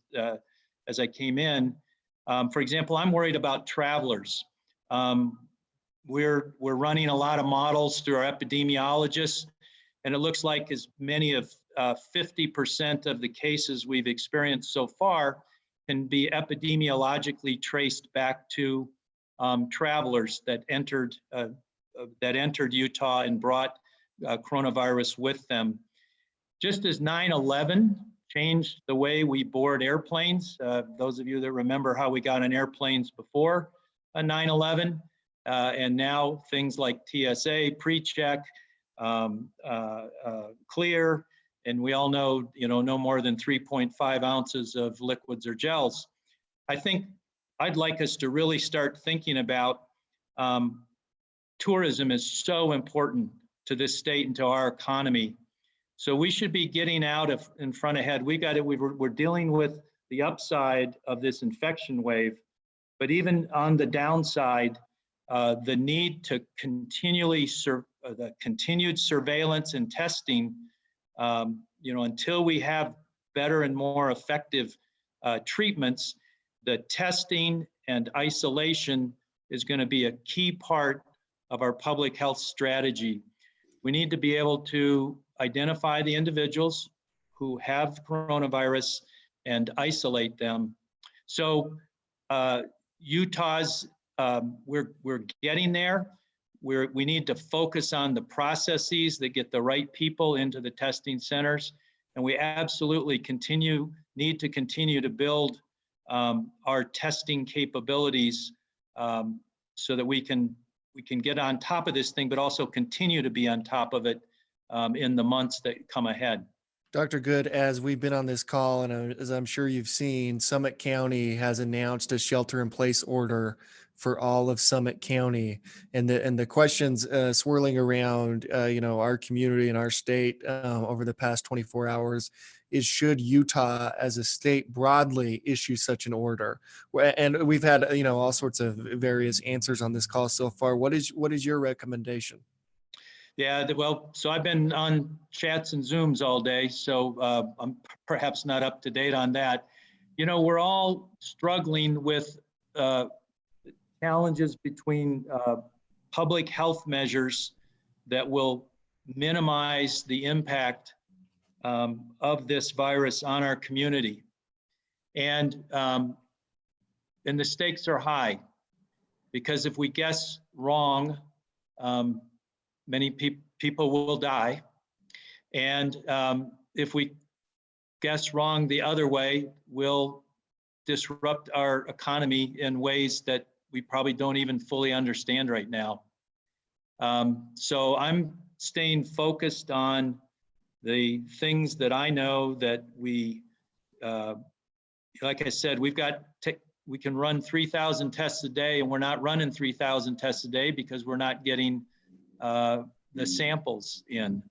as I came in. For example, I'm worried about travelers. We're running a lot of models through our epidemiologists, and it looks like as many of 50% of the cases we've experienced so far can be epidemiologically traced back to travelers that entered Utah and brought coronavirus with them. Just as 9/11 changed the way we board airplanes, those of you that remember how we got on airplanes before 9/11, and now things like TSA, pre-check, clear, and we all know, no more than 3.5 ounces of liquids or gels. I think I'd like us to really start thinking about tourism is so important to this state and to our economy. So we should be getting out in front ahead. We're dealing with the upside of this infection wave, but even on the downside, the need to continually the continued surveillance and testing, until we have better and more effective treatments, the testing and isolation is going to be a key part of our public health strategy. We need to be able to identify the individuals who have coronavirus and isolate them. So Utah's, we're getting there. We need to focus on the processes that get the right people into the testing centers. And we absolutely need to continue to build our testing capabilities so that we can get on top of this thing, but also continue to be on top of it in the months that come ahead. Dr. Good, as we've been on this call, and as I'm sure you've seen, Summit County has announced a shelter-in-place order for all of Summit County, and the questions swirling around, our community and our state over the past 24 hours is, should Utah as a state broadly issue such an order? And we've had, all sorts of various answers on this call so far. What is your recommendation? Yeah, well, so I've been on chats and Zooms all day, so I'm perhaps not up to date on that. We're all struggling with challenges between public health measures that will minimize the impact of this virus on our community. And the stakes are high, because if we guess wrong, many people will die. And if we guess wrong the other way, we'll disrupt our economy in ways that we probably don't even fully understand right now. So I'm staying focused on the things that I know that we, like I said, we can run 3,000 tests a day, and we're not running 3,000 tests a day because we're not getting the samples in.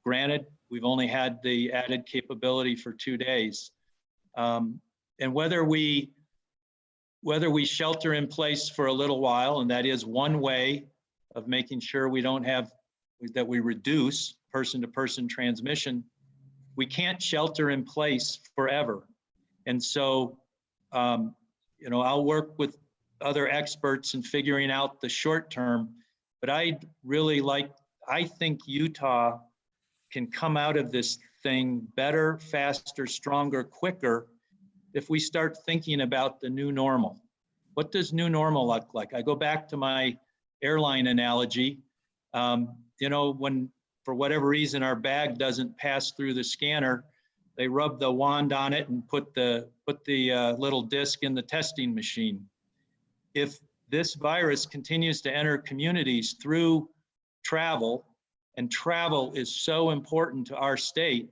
Granted, we've only had the added capability for 2 days. And whether we shelter in place for a little while, and that is one way of making sure we reduce person-to-person transmission, we can't shelter in place forever. And so, I'll work with other experts in figuring out the short term, but I think Utah can come out of this thing better, faster, stronger, quicker if we start thinking about the new normal. What does new normal look like? I go back to my airline analogy. When for whatever reason our bag doesn't pass through the scanner, they rub the wand on it and put the little disc in the testing machine. If this virus continues to enter communities through travel, and travel is so important to our state,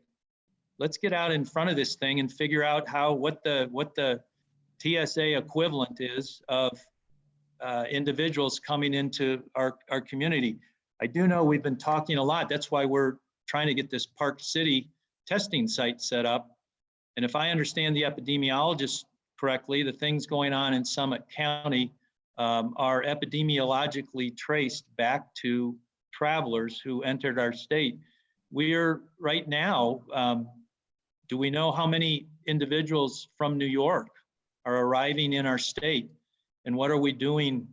let's get out in front of this thing and figure out what the TSA equivalent is of individuals coming into our community. I do know we've been talking a lot. That's why we're trying to get this Park City testing site set up. And if I understand the epidemiologist correctly, the things going on in Summit County are epidemiologically traced back to travelers who entered our state. We are right now, do we know how many individuals from New York are arriving in our state? And what are we doing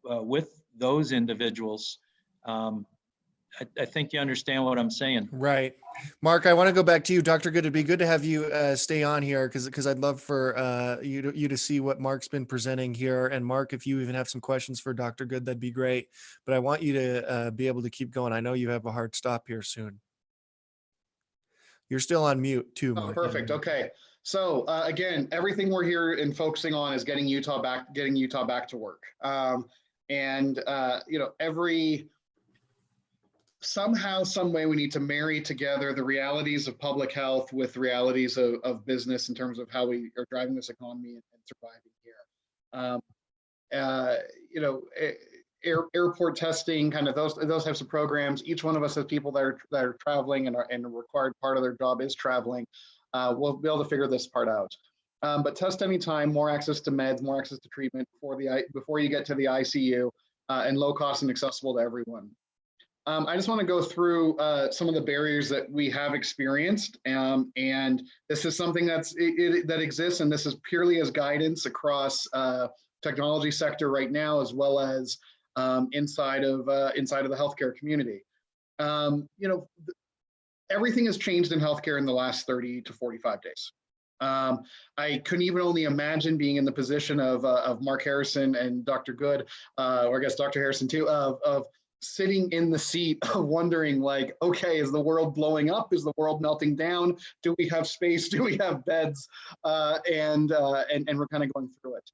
with those individuals? I think you understand what I'm saying. Right. Mark, I want to go back to you. Dr. Good, it'd be good to have you stay on here because I'd love for you to see what Mark's been presenting here. And Mark, if you even have some questions for Dr. Good, that'd be great. But I want you to be able to keep going. I know you have a hard stop here soon. You're still on mute too, Oh, Mark. perfect. Okay. So again, everything we're here and focusing on is getting Utah back to work. You know, somehow, some way, we need to marry together the realities of public health with the realities of business in terms of how we are driving this economy and surviving here. You know, airport testing, kind of those types of programs. Each one of us has people that are traveling and a required part of their job is traveling. We'll be able to figure this part out. But test anytime, more access to meds, more access to treatment before you get to the ICU, and low cost and accessible to everyone. I just want to go through some of the barriers that we have experienced, and this is something that exists, and this is purely as guidance across technology sector right now, as well as inside of the healthcare community. You know, everything has changed in healthcare in the last 30 to 45 days. I couldn't even only imagine being in the position of Mark Harrison and Dr. Good, or I guess Dr. Harrison too, of sitting in the seat wondering, like, okay, is the world blowing up? Is the world melting down? Do we have space? Do we have beds? And we're kind of going through it.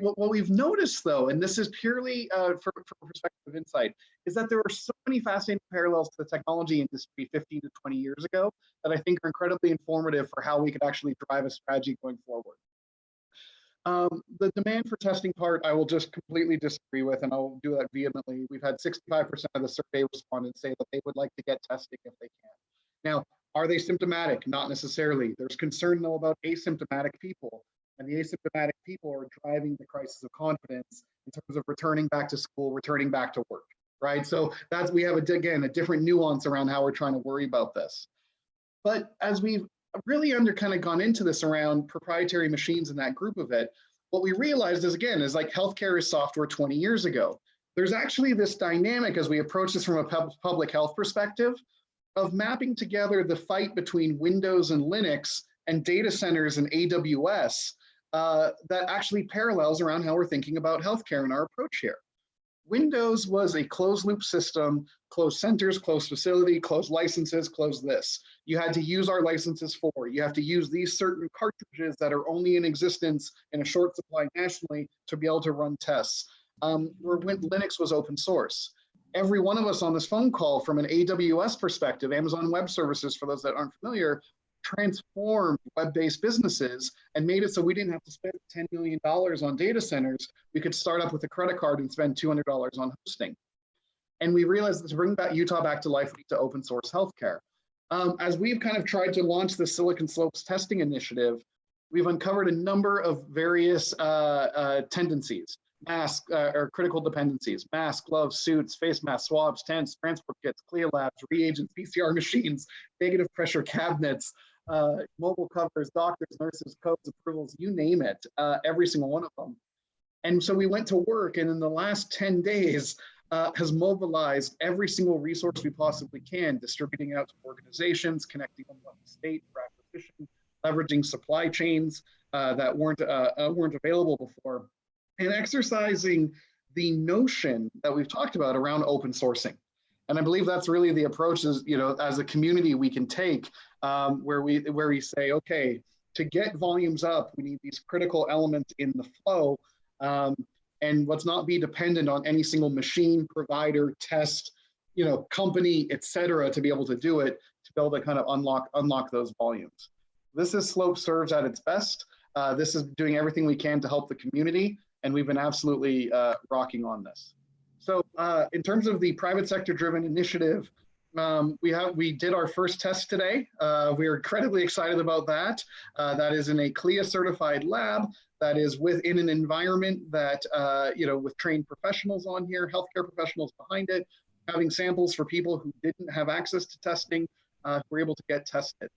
What we've noticed, though, and this is purely for perspective of insight, is that there are so many fascinating parallels to the technology industry 15 to 20 years ago that I think are incredibly informative for how we could actually drive a strategy going forward. The demand for testing part, I will just completely disagree with, and I'll do that vehemently. We've had 65% of the survey respondents say that they would like to get testing if they can. Now, are they symptomatic? Not necessarily. There's concern, though, about asymptomatic people, and the asymptomatic people are driving the crisis of confidence in terms of returning back to school, returning back to work, right? So we have, again, a different nuance around how we're trying to worry about this. But as we've really kind of gone into this around proprietary machines and that group of it, what we realized is like healthcare is software 20 years ago. There's actually this dynamic as we approach this from a public health perspective of mapping together the fight between Windows and Linux and data centers and AWS that actually parallels around how we're thinking about healthcare and our approach here. Windows was a closed loop system, closed centers, closed facility, closed licenses, closed this. You had to use our licenses for, you have to use these certain cartridges that are only in existence in a short supply nationally to be able to run tests. Where Linux was open source. Every one of us on this phone call from an AWS perspective, Amazon Web Services, for those that aren't familiar, transformed web-based businesses and made it so we didn't have to spend $10 million on data centers. We could start up with a credit card and spend $200 on hosting. And we realized that to bring Utah back to life, we need to open source healthcare. As we've kind of tried to launch the Silicon Slopes testing initiative, we've uncovered a number of various tendencies, or critical dependencies: masks, gloves, suits, face masks, swabs, tents, transport kits, CLIA labs, reagents, PCR machines, negative pressure cabinets, mobile covers, doctors, nurses, codes, approvals, you name it, every single one of them. And so we went to work, and in the last 10 days, has mobilized every single resource we possibly can, distributing out to organizations, connecting them with the state for acquisition, leveraging supply chains that weren't available before, and exercising the notion that we've talked about around open sourcing. And I believe that's really the approach as a community we can take, where we say, okay, to get volumes up, we need these critical elements in the flow, and let's not be dependent on any single machine, provider, test, company, et cetera, to be able to do it, to be able to kind of unlock those volumes. This is Slope Serves at its best. This is doing everything we can to help the community, and we've been absolutely rocking on this. So in terms of the private sector driven initiative, we did our first test today. We are incredibly excited about that. That is in a CLIA certified lab that is within an environment that, with trained professionals on here, healthcare professionals behind it, having samples for people who didn't have access to testing, were able to get tested.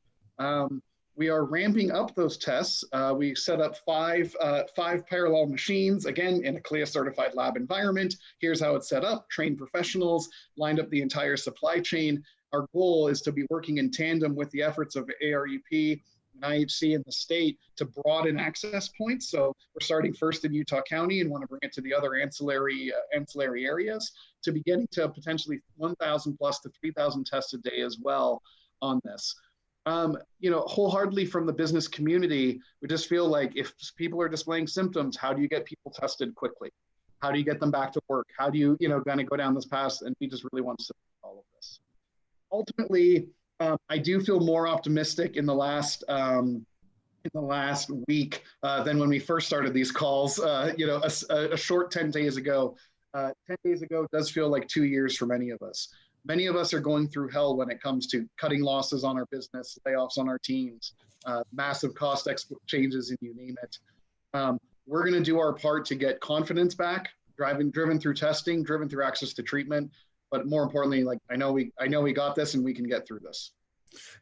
We are ramping up those tests. We set up five parallel machines, again, in a CLIA certified lab environment. Here's how it's set up, trained professionals, lined up the entire supply chain. Our goal is to be working in tandem with the efforts of ARUP and IHC in the state to broaden access points. So we're starting first in Utah County and want to bring it to the other ancillary areas to be getting to potentially 1,000 plus to 3,000 tests a day as well on this. Wholeheartedly from the business community, we just feel like if people are displaying symptoms, how do you get people tested quickly? How do you get them back to work? How do you, kind of go down this path? And we just really want to support all of this. Ultimately, I do feel more optimistic in the last week than when we first started these calls. A short 10 days ago. 10 days ago does feel like 2 years for many of us. Many of us are going through hell when it comes to cutting losses on our business, layoffs on our teams, massive cost changes, and you name it. We're going to do our part to get confidence back, driven through testing, driven through access to treatment. But more importantly, I know we got this and we can get through this.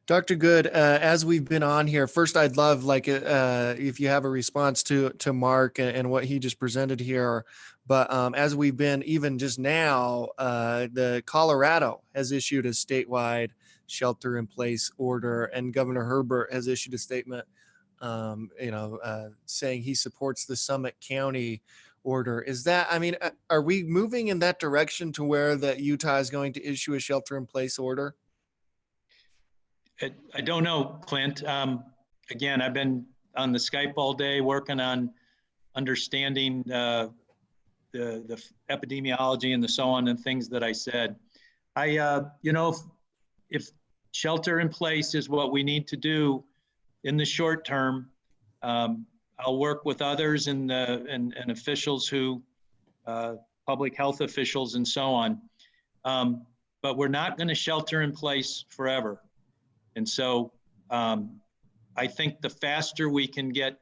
Dr. Good, as we've been on here, first I'd love if you have a response to Mark and what he just presented here. But as we've been, even just now, the Colorado has issued a statewide shelter-in-place order, and Governor Herbert has issued a statement, saying he supports the Summit County order. Is that, are we moving in that direction to where that Utah is going to issue a shelter-in-place order? I don't know, Clint. Again, I've been on the Skype all day working on understanding the epidemiology and the so on and things that I said. If shelter in place is what we need to do in the short term, I'll work with others and officials public health officials and so on. But we're not going to shelter in place forever. And so I think the faster we can get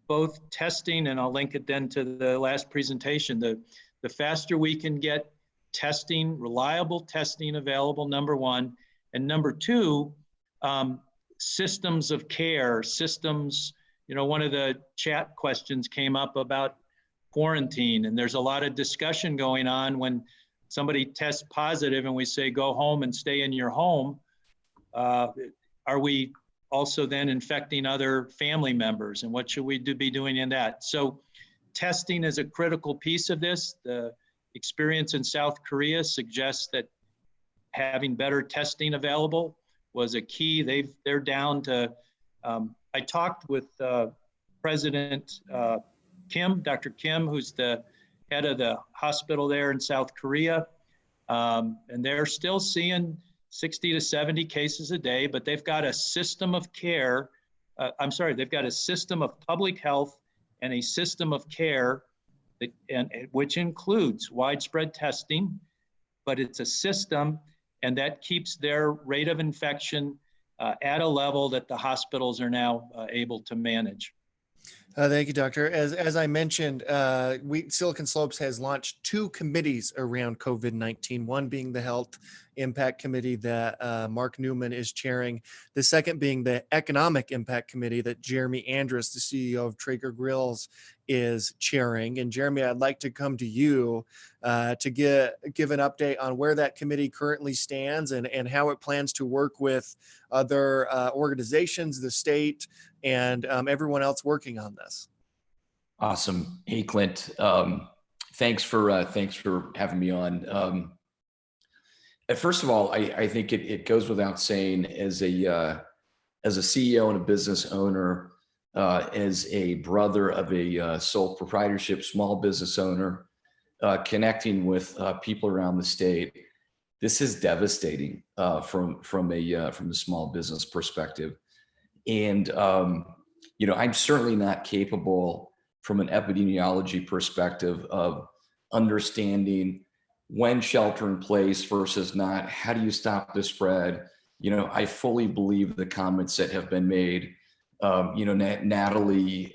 both testing, and I'll link it then to the last presentation, the faster we can get testing, reliable testing available, number one. And number two, systems of care, systems, one of the chat questions came up about quarantine, and there's a lot of discussion going on when somebody tests positive and we say, go home and stay in your home. Are we also then infecting other family members, and what should we be doing in that? So testing is a critical piece of this. The experience in South Korea suggests that having better testing available was a key. They're down to, I talked with President Kim, Dr. Kim, who's the head of the hospital there in South Korea. And they're still seeing 60 to 70 cases a day, but they've got a system of care. They've got a system of public health and a system of care which includes widespread testing, but it's a system, and that keeps their rate of infection at a level that the hospitals are now able to manage. Thank you, Doctor. As I mentioned, Silicon Slopes has launched 2 committees around COVID-19, one being the Health Impact Committee that Mark Newman is chairing, the second being the Economic Impact Committee that Jeremy Andrus, the CEO of Traeger Grills, is chairing. And Jeremy, I'd like to come to you to give an update on where that committee currently stands and how it plans to work with other organizations, the state, and everyone else working on this. Awesome. Hey, Clint. Thanks for having me on. First of all, I think it goes without saying, as a CEO and a business owner, as a brother of a sole proprietorship small business owner, connecting with people around the state, this is devastating from the small business perspective. And I'm certainly not capable from an epidemiology perspective of understanding when shelter in place versus not, how do you stop the spread? I fully believe the comments that have been made. Natalie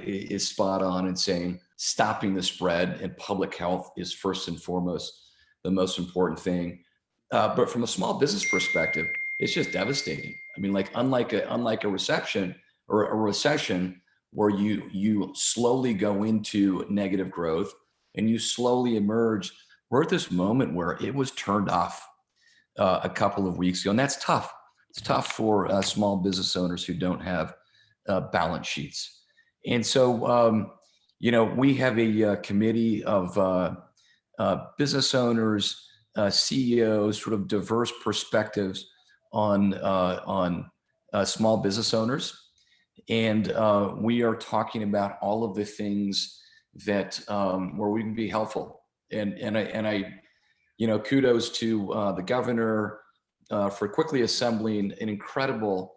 is spot on in saying stopping the spread and public health is first and foremost the most important thing. But from a small business perspective, it's just devastating. I mean, like unlike a recession where you slowly go into negative growth and you slowly emerge, we're at this moment where it was turned off a couple of weeks ago, and that's tough. It's tough for small business owners who don't have balance sheets. And so, we have a committee of business owners, CEOs, sort of diverse perspectives on small business owners. And we are talking about all of the things that where we can be helpful. And I kudos to the governor for quickly assembling an incredible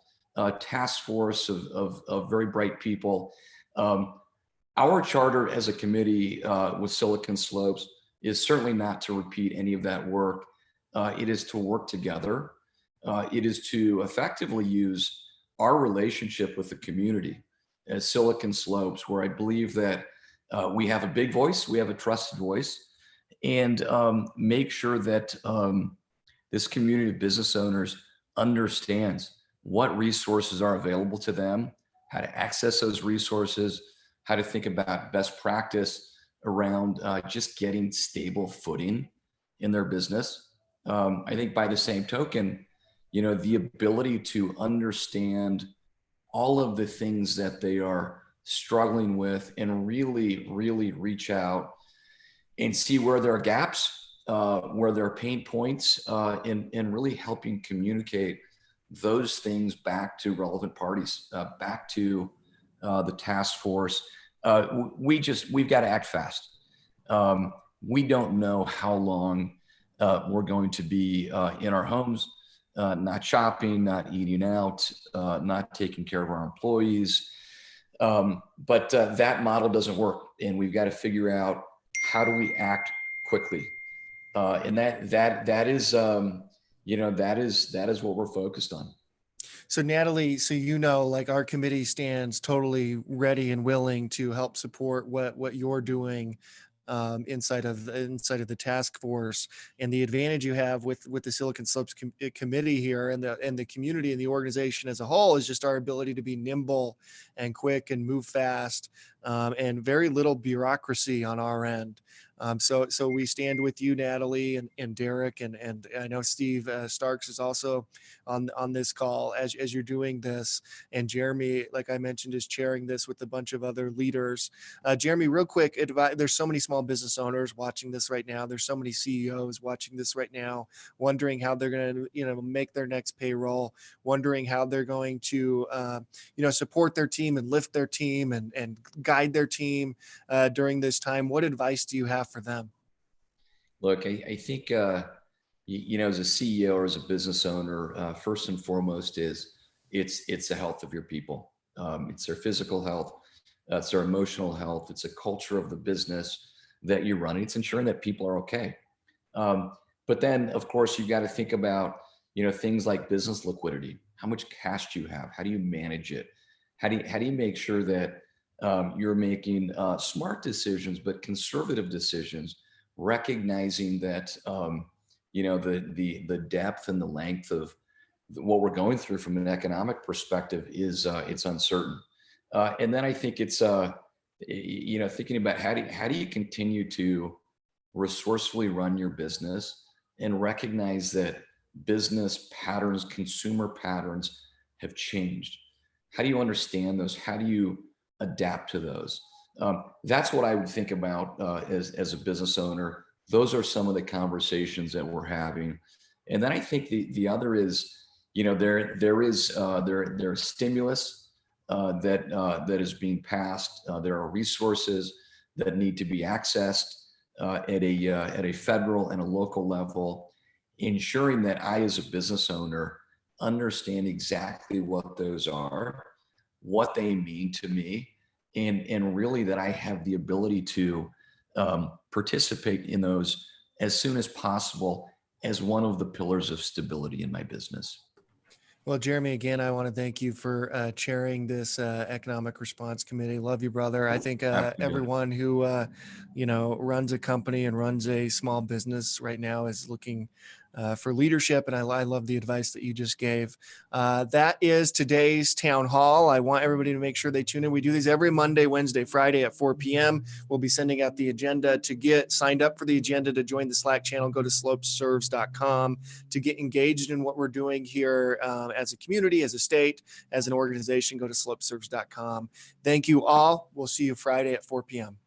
task force of very bright people. Our charter as a committee with Silicon Slopes is certainly not to repeat any of that work. It is to work together. It is to effectively use our relationship with the community as Silicon Slopes, where I believe that we have a big voice, we have a trusted voice, and make sure that this community of business owners understands what resources are available to them, how to access those resources, how to think about best practice around just getting stable footing in their business. I think by the same token, the ability to understand all of the things that they are struggling with and really, really reach out and see where there are gaps, where there are pain points, and really helping communicate those things back to relevant parties, back to the task force. We've got to act fast. We don't know how long we're going to be in our homes, not shopping, not eating out, not taking care of our employees. But that model doesn't work, and we've got to figure out how do we act quickly. And that is what we're focused on. So Natalie, like our committee stands totally ready and willing to help support what you're doing inside of the task force, and the advantage you have with the Silicon Slopes committee here and the community and the organization as a whole is just our ability to be nimble and quick and move fast, and very little bureaucracy on our end. So we stand with you, Natalie, and Derek, and I know Steve Starks is also on this call as you're doing this. And Jeremy, like I mentioned, is chairing this with a bunch of other leaders. Jeremy, real quick, there's so many small business owners watching this right now. There's so many CEOs watching this right now, wondering how they're going to, make their next payroll, wondering how they're going to, support their team and lift their team and guide their team during this time. What advice do you have for them? Look, I think, as a CEO or as a business owner, first and foremost it's the health of your people. It's their physical health, it's their emotional health, it's a culture of the business that you're running. It's ensuring that people are okay. But then, of course, you've got to think about, things like business liquidity. How much cash do you have? How do you manage it? How do you make sure that you're making smart decisions, but conservative decisions, recognizing that the depth and the length of what we're going through from an economic perspective is it's uncertain. And then I think it's thinking about how do you continue to resourcefully run your business and recognize that business patterns, consumer patterns have changed. How do you understand those? How do you adapt to those? That's what I would think about as a business owner. Those are some of the conversations that we're having. And then I think the other is, there is stimulus that is being passed. There are resources that need to be accessed at a federal and a local level, ensuring that I, as a business owner, understand exactly what those are, what they mean to me, and really that I have the ability to participate in those as soon as possible as one of the pillars of stability in my business. Well, Jeremy, again, I want to thank you for chairing this economic response committee. Love you, brother. I think Absolutely. everyone who, runs a company and runs a small business right now is looking for leadership. And I love the advice that you just gave. That is today's town hall. I want everybody to make sure they tune in. We do these every Monday, Wednesday, Friday at 4 p.m. We'll be sending out the agenda. To get signed up for the agenda, to join the Slack channel, go to slopeserves.com. To get engaged in what we're doing here as a community, as a state, as an organization, go to slopeserves.com. Thank you all. We'll see you Friday at 4 p.m.